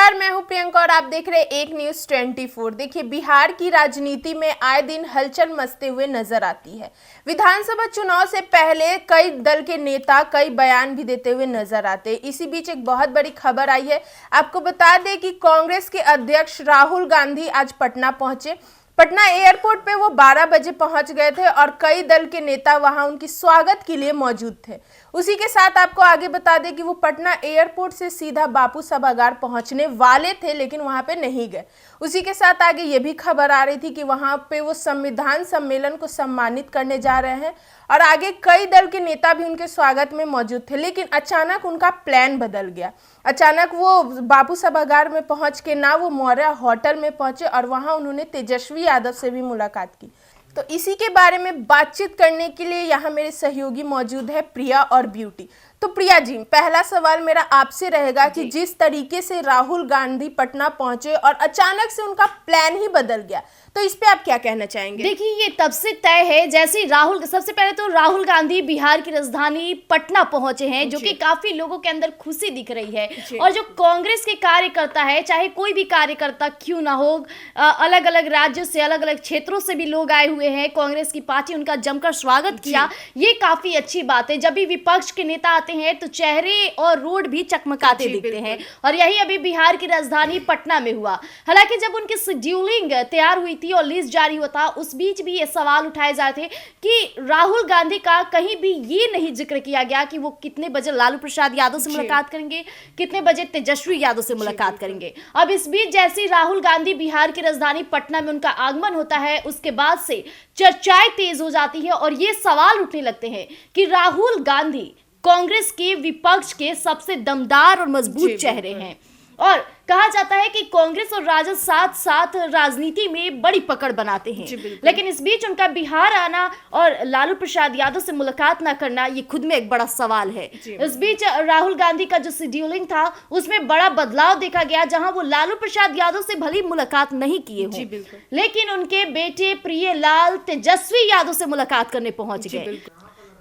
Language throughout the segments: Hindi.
नमस्कार, मैं हूं प्रियंका और आप देख रहे हैं एक न्यूज 24। देखिए, बिहार की राजनीति में आए दिन हलचल मचते हुए नजर आती है। विधानसभा चुनाव से पहले कई दल के नेता कई बयान भी देते हुए नजर आते हैं। इसी बीच एक बहुत बड़ी खबर आई है। आपको बता दें कि कांग्रेस के अध्यक्ष राहुल गांधी आज पटना पहुंचे। पटना एयरपोर्ट पे वो 12 बजे पहुंच गए थे और कई दल के नेता वहां उनकी स्वागत के लिए मौजूद थे। उसी के साथ आपको आगे बता दें कि वो पटना एयरपोर्ट से सीधा बापू सभागार पहुंचने वाले थे, लेकिन वहां पे नहीं गए। उसी के साथ आगे ये भी खबर आ रही थी कि वहां पे वो संविधान सम्मेलन को सम्मानित करने जा रहे हैं और आगे कई दल के नेता भी उनके स्वागत में मौजूद थे। लेकिन अचानक उनका प्लान बदल गया। अचानक वो बापू सभागार में पहुंच के ना वो मौर्य होटल में पहुंचे और वहां उन्होंने तेजस्वी यादव से भी मुलाकात की। तो इसी के बारे में बातचीत करने के लिए यहाँ मेरे सहयोगी मौजूद है प्रिया और ब्यूटी। तो प्रिया जी, पहला सवाल मेरा आपसे रहेगा कि जिस तरीके से राहुल गांधी पटना पहुंचे और अचानक से उनका प्लान ही बदल गया, तो इस पे आप क्या कहना चाहेंगे? देखिए, ये तब से तय है जैसे सबसे पहले तो राहुल गांधी बिहार की राजधानी पटना पहुंचे हैं, जो कि काफी लोगों के अंदर खुशी दिख रही है। और जो कांग्रेस के कार्यकर्ता है, चाहे कोई भी कार्यकर्ता क्यों ना हो, अलग अलग राज्यों से अलग अलग क्षेत्रों से भी लोग आए हुए हैं। कांग्रेस की पार्टी उनका जमकर स्वागत किया, ये काफी अच्छी बात है। जब भी विपक्ष के नेता आते हैं तो चेहरे और रोड भी चकमकाते दिखते हैं, और यही अभी बिहार की राजधानी पटना में हुआ। हालांकि जब उनकी शेड्यूलिंग तैयार हुई थी और लिस्ट जारी हुआ था, उस बीच भी ये सवाल उठाए जाते थे कि राहुल गांधी का कहीं भी ये नहीं जिक्र किया गया कि वो कितने बजे लालू प्रसाद यादव से मुलाकात करेंगे, कितने बजे तेजस्वी यादव से मुलाकात करेंगे। अब इस बीच जैसे राहुल गांधी बिहार की राजधानी पटना में उनका आगमन होता है, उसके बाद से चर्चाएं तेज हो जाती है और ये सवाल उठने लगते हैं कि राहुल गांधी कांग्रेस के विपक्ष के सबसे दमदार और मजबूत चेहरे हैं, और कहा जाता है कि कांग्रेस और राजद साथ साथ राजनीति में बड़ी पकड़ बनाते हैं। लेकिन इस बीच उनका बिहार आना और लालू प्रसाद यादव से मुलाकात ना करना, ये खुद में एक बड़ा सवाल है। इस बीच राहुल गांधी का जो शेड्यूलिंग था, उसमें बड़ा बदलाव देखा गया, जहां वो लालू प्रसाद यादव से भली मुलाकात नहीं किए हों, लेकिन उनके बेटे प्रियलाल तेजस्वी यादव से मुलाकात करने पहुंच गए।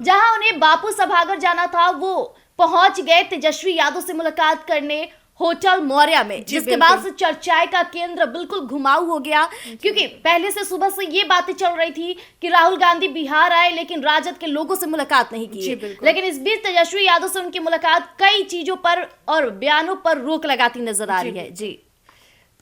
जहां उन्हें बापू सभागार जाना था, वो पहुंच गए तेजस्वी यादव से मुलाकात करने होटल मौर्य में, जिसके बाद से चर्चाएं का केंद्र बिल्कुल घुमाऊ हो गया। क्योंकि पहले से सुबह से ये बातें चल रही थी कि राहुल गांधी बिहार आए लेकिन राजद के लोगों से मुलाकात नहीं की, लेकिन इस बीच तेजस्वी यादव से उनकी मुलाकात कई चीजों पर और बयानों पर रोक लगाती नजर आ रही है। जी,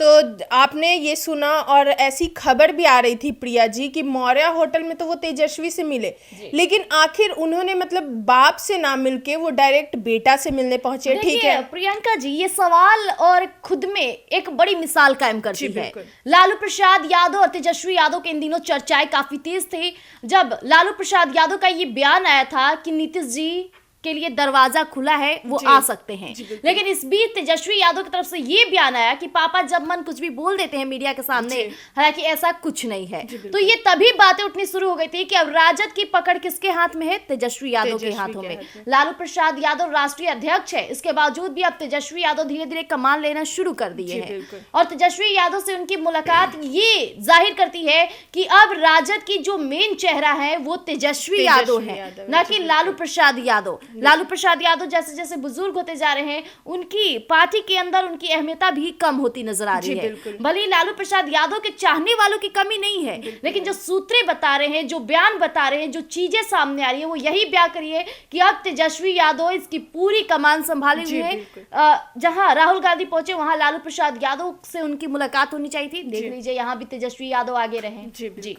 तो आपने ये सुना और ऐसी खबर भी आ रही थी प्रिया जी कि मौर्य होटल में तो वो तेजस्वी से मिले, लेकिन आखिर उन्होंने मतलब बाप से ना मिलके वो डायरेक्ट बेटा से मिलने पहुंचे। ठीक है प्रियंका जी, ये सवाल और खुद में एक बड़ी मिसाल कायम करती है। लालू प्रसाद यादव और तेजस्वी यादव के इन दिनों चर्चाएं काफी तेज थी। जब लालू प्रसाद यादव का ये बयान आया था कि नीतीश जी के लिए दरवाजा खुला है, वो आ सकते हैं, लेकिन इस बीच तेजस्वी यादव की तरफ से ये बयान आया कि पापा जब मन कुछ भी बोल देते हैं मीडिया के सामने, हालांकि ऐसा कुछ नहीं है। तो ये तभी बातें उठनी शुरू हो गई थी कि अब राजद की पकड़ किसके हाथ में है? तेजस्वी यादव के हाथों में। लालू प्रसाद यादव राष्ट्रीय अध्यक्ष है, इसके बावजूद भी अब तेजस्वी यादव धीरे धीरे कमान लेना शुरू कर दिए हैं, और तेजस्वी यादव से उनकी मुलाकात ये जाहिर करती है कि अब राजद की जो मेन चेहरा है वो तेजस्वी यादव है, न कि लालू प्रसाद यादव। लालू प्रसाद यादव जैसे जैसे बुजुर्ग होते जा रहे हैं, उनकी पार्टी के अंदर उनकी अहमियत भी कम होती नजर आ रही है। भले लालू प्रसाद यादव के चाहने वालों की कमी नहीं है, लेकिन जो सूत्रें बता रहे हैं, जो बयान बता रहे हैं, जो चीजें सामने आ रही है, वो यही बयान करी है कि अब तेजस्वी यादव इसकी पूरी कमान संभाले हुए हैं। जहां राहुल गांधी पहुंचे, वहां लालू प्रसाद यादव से उनकी मुलाकात होनी चाहिए थी। देख लीजिए, यहाँ भी तेजस्वी यादव आगे रहे। जी,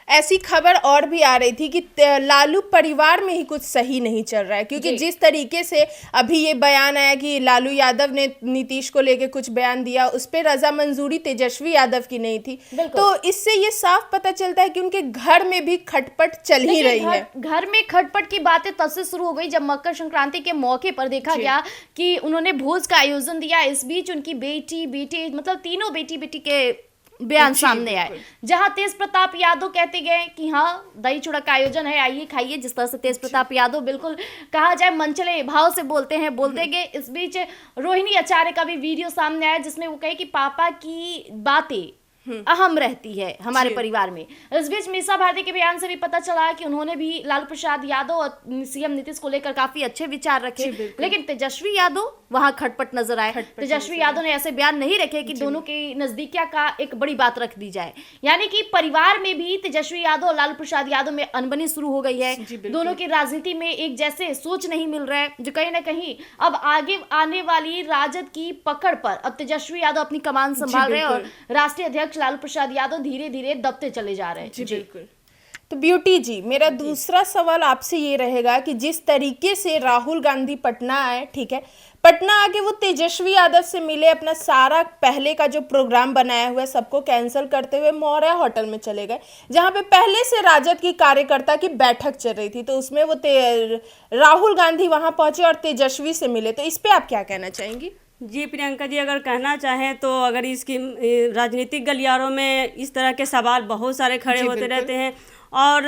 ऐसी खबर और भी आ रही थी कि लालू परिवार में ही कुछ सही नहीं चल रहा है, क्योंकि जिस तरीके से अभी ये बयान आया कि लालू यादव ने नीतीश को लेके कुछ बयान दिया, उस पर रजा मंजूरी तेजस्वी यादव की नहीं थी। तो इससे ये साफ पता चलता है कि उनके घर में भी खटपट चल ही रही है। घर में खटपट की बातें तब से शुरू हो गई जब मकर संक्रांति के मौके पर देखा गया कि उन्होंने भोज का आयोजन दिया। इस बीच उनकी बेटी बेटे मतलब तीनों बेटी बेटी के बयान सामने आए, जहां तेज प्रताप यादव कहते गए कि हाँ, दही चूड़ा का आयोजन है, आइए खाइए। जिस तरह से तेज प्रताप यादव बिल्कुल कहा जाए मनचले भाव से बोलते गए। इस बीच रोहिणी आचार्य का भी वीडियो सामने आया, जिसमें वो कहे कि पापा की बातें अहम रहती है हमारे परिवार में। इस बीच मीसा भारती के बयान से भी पता चला कि उन्होंने भी लालू प्रसाद यादव और सीएम नीतीश को लेकर काफी अच्छे विचार रखे, लेकिन तेजस्वी यादव वहां खटपट नजर आए। तेजस्वी यादव ने ऐसे बयान नहीं रखे कि दोनों की नजदीकियां का एक बड़ी बात रख दी जाए, यानी कि परिवार में भी तेजस्वी यादव और लालू प्रसाद यादव में अनबनी शुरू हो गई है। दोनों की राजनीति में एक जैसे सोच नहीं मिल रहा है, जो कहीं ना कहीं अब आगे आने वाली राजद की पकड़ पर अब तेजस्वी यादव अपनी कमान संभाल रहे हैं और राष्ट्रीय अध्यक्ष लालू प्रसाद यादव धीरे धीरे दबते चले जा रहे हैं। जी बिल्कुल। तो ब्यूटी जी, मेरा दूसरा सवाल आपसे ये रहेगा कि जिस तरीके से राहुल गांधी पटना आए, ठीक है, पटना आके वो तेजस्वी यादव से मिले, अपना सारा पहले का जो प्रोग्राम बनाया हुआ है सबको कैंसिल करते हुए मौर्य होटल में चले गए, जहां पे पहले से राजद की कार्यकर्ता की बैठक चल रही थी, तो उसमें वो राहुल गांधी वहां पहुंचे और तेजस्वी से मिले, तो इस पे आप क्या कहना चाहेंगी? जी प्रियंका जी, अगर कहना चाहें तो अगर इसकी राजनीतिक गलियारों में इस तरह के सवाल बहुत सारे खड़े होते रहते हैं और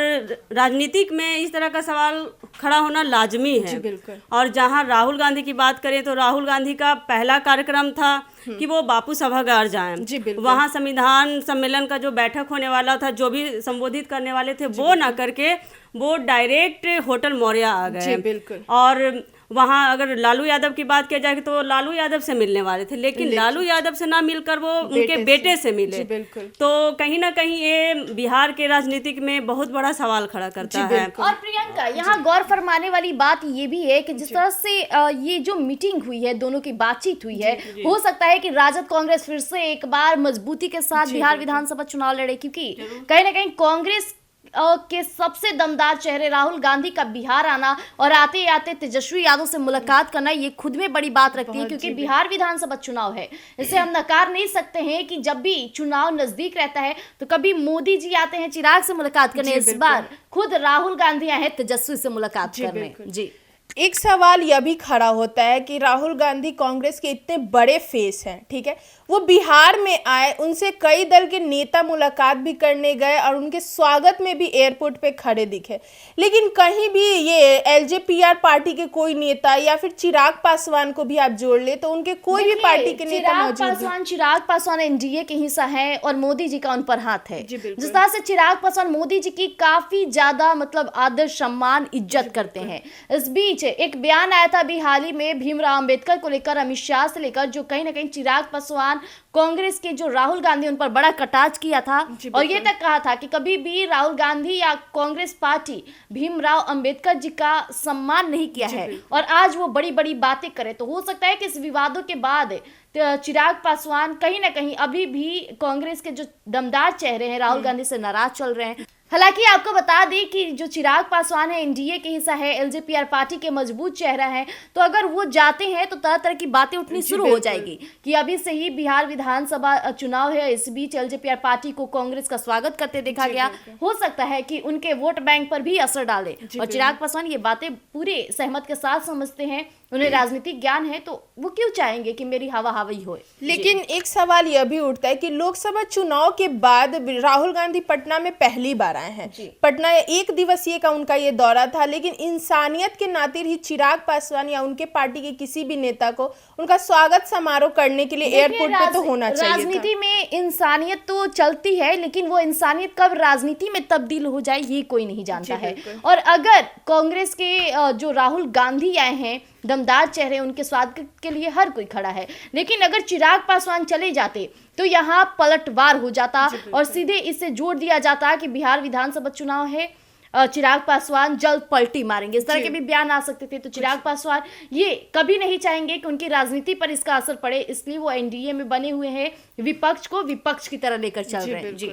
राजनीतिक में इस तरह का सवाल खड़ा होना लाजमी है। और जहां राहुल गांधी की बात करें तो राहुल गांधी का पहला कार्यक्रम था कि वो बापू सभागार जाएं। वहां संविधान सम्मेलन का जो बैठक होने वाला था, जो भी संबोधित करने वाले थे, वो ना करके वो डायरेक्ट होटल मौर्य आ गए। और वहाँ अगर लालू यादव की बात किया जाए तो लालू यादव से मिलने वाले थे, लेकिन लालू यादव से ना मिलकर वो उनके बेटे से मिले। तो कहीं ना कहीं ये बिहार के राजनीतिक में बहुत बड़ा सवाल खड़ा करता है। और प्रियंका, यहाँ गौर फरमाने वाली बात ये भी है कि जिस तरह से ये जो मीटिंग हुई है, दोनों की बातचीत हुई है, हो सकता है कि राजद कांग्रेस फिर से एक बार मजबूती के साथ बिहार विधानसभा चुनाव लड़े, क्योंकि कहीं ना कहीं कांग्रेस के सबसे दमदार चेहरे राहुल गांधी का बिहार आना और आते आते तेजस्वी यादव से मुलाकात करना, ये खुद में बड़ी बात रखती है, क्योंकि बिहार विधानसभा चुनाव है। इसे हम नकार नहीं सकते हैं कि जब भी चुनाव नजदीक रहता है तो कभी मोदी जी आते हैं चिराग से मुलाकात करने, इस बार खुद राहुल गांधी आए हैं तेजस्वी से मुलाकात करने। जी, एक सवाल यह भी खड़ा होता है कि राहुल गांधी कांग्रेस के इतने बड़े फेस हैं, ठीक है, वो बिहार में आए, उनसे कई दल के नेता मुलाकात भी करने गए और उनके स्वागत में भी एयरपोर्ट पे खड़े दिखे, लेकिन कहीं भी ये एलजेपीआर पार्टी के कोई नेता या फिर चिराग पासवान को भी आप जोड़ ले तो उनके कोई भी पार्टी के नेता मौजूद नहीं। चिराग पासवान एनडीए के हिस्सा है और मोदी जी का उन पर हाथ है। जिस तरह से चिराग पासवान मोदी जी की काफी ज्यादा मतलब आदर सम्मान इज्जत करते हैं। इस बीच एक बयान आया था अभी हाल ही में भीमराव अंबेडकर को लेकर, अमित शाह से लेकर, जो कहीं ना कहीं चिराग पासवान कांग्रेस के जो राहुल गांधी उन पर बड़ा कटाक्ष किया था और ये तक कहा था कि कभी भी राहुल गांधी या कांग्रेस पार्टी भीमराव अंबेडकर जी का सम्मान नहीं किया है और आज वो बड़ी बड़ी बातें करे। तो हो सकता है कि इस विवादों के बाद चिराग पासवान कहीं ना कहीं अभी भी कांग्रेस के जो दमदार चेहरे हैं राहुल गांधी से नाराज चल रहे हैं। हालांकि आपको बता दें कि जो चिराग पासवान है एनडीए के हिस्सा है, एलजेपीआर पार्टी के मजबूत चेहरा है, तो अगर वो जाते हैं तो तरह तरह की बातें उठनी शुरू हो जाएगी कि अभी से ही बिहार विधानसभा चुनाव है, इस बीच एलजेपीआर पार्टी को कांग्रेस का स्वागत करते देखा गया, हो सकता है कि उनके वोट बैंक पर भी असर डाले। और चिराग पासवान ये बातें पूरे सहमत के साथ समझते हैं, उन्हें राजनीतिक ज्ञान है, तो वो क्यों चाहेंगे कि मेरी हवा हवाई हो। लेकिन एक सवाल यह भी उठता है कि लोकसभा चुनाव के बाद राहुल गांधी पटना में पहली बार आए हैं। पटना 1 दिवसीय का उनका ये दौरा था, लेकिन इंसानियत के नाते ही चिराग पासवान या उनके पार्टी के किसी भी नेता को उनका स्वागत समारोह करने के लिए एयरपोर्ट पे तो होना चाहिए। राजनीति में इंसानियत तो चलती है, लेकिन वो इंसानियत कब राजनीति में तब्दील हो जाए ये कोई नहीं जानता है। और अगर कांग्रेस के जो राहुल गांधी आए हैं, दमदार चेहरे, उनके स्वागत के लिए हर कोई खड़ा है, लेकिन अगर चिराग पासवान चले जाते तो यहाँ पलटवार हो जाता और सीधे इससे जोड़ दिया जाता कि बिहार विधानसभा चुनाव है, चिराग पासवान जल्द पलटी मारेंगे, इस तरह के भी बयान आ सकते थे। तो चिराग पासवान ये कभी नहीं चाहेंगे कि उनकी राजनीति पर इसका असर पड़े, इसलिए वो एनडीए में बने हुए हैं, विपक्ष को विपक्ष की तरह लेकर चल रहे हैं। जी,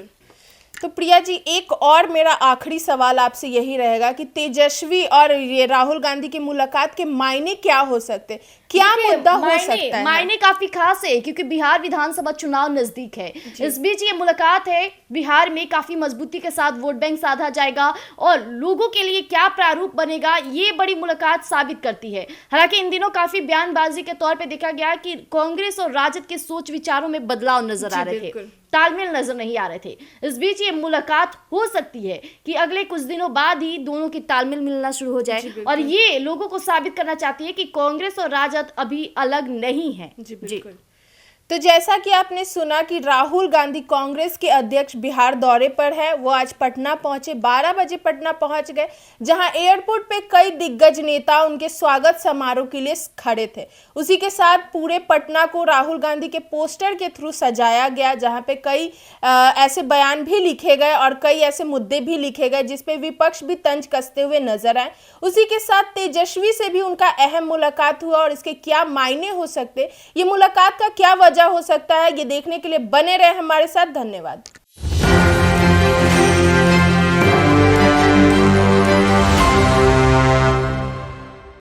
तो प्रिया जी, एक और मेरा आखिरी सवाल आपसे यही रहेगा कि तेजस्वी और ये राहुल गांधी की मुलाकात के मायने क्या हो सकते, क्या मुद्दा हो सकता है? मायने काफी खास है क्योंकि बिहार विधानसभा चुनाव नजदीक है। इस बीच ये मुलाकात है, बिहार में काफी मजबूती के साथ वोट बैंक साधा जाएगा और लोगों के लिए क्या प्रारूप बनेगा ये बड़ी मुलाकात साबित करती है। हालांकि इन दिनों काफी बयानबाजी के तौर पे देखा गया कि कांग्रेस और राजद के सोच विचारों में बदलाव नजर आ रहे थे, तालमेल नजर नहीं आ रहे थे। इस बीच ये मुलाकात हो सकती है कि अगले कुछ दिनों बाद ही दोनों की तालमेल मिलना शुरू हो जाए और ये लोगों को साबित करना चाहती है कि कांग्रेस और राजद अभी अलग नहीं है। जी। तो जैसा कि आपने सुना कि राहुल गांधी कांग्रेस के अध्यक्ष बिहार दौरे पर है, वो आज पटना पहुंचे, 12 बजे पटना पहुंच गए, जहां एयरपोर्ट पे कई दिग्गज नेता उनके स्वागत समारोह के लिए खड़े थे। उसी के साथ पूरे पटना को राहुल गांधी के पोस्टर के थ्रू सजाया गया, जहां पे कई ऐसे बयान भी लिखे गए और कई ऐसे मुद्दे भी लिखे गए जिसपे विपक्ष भी तंज कसते हुए नजर आए। उसी के साथ तेजस्वी से भी उनका अहम मुलाकात हुआ और इसके क्या मायने हो सकते, ये मुलाकात का क्या वजह हो सकता है, ये देखने के लिए बने रहे हमारे साथ। धन्यवाद।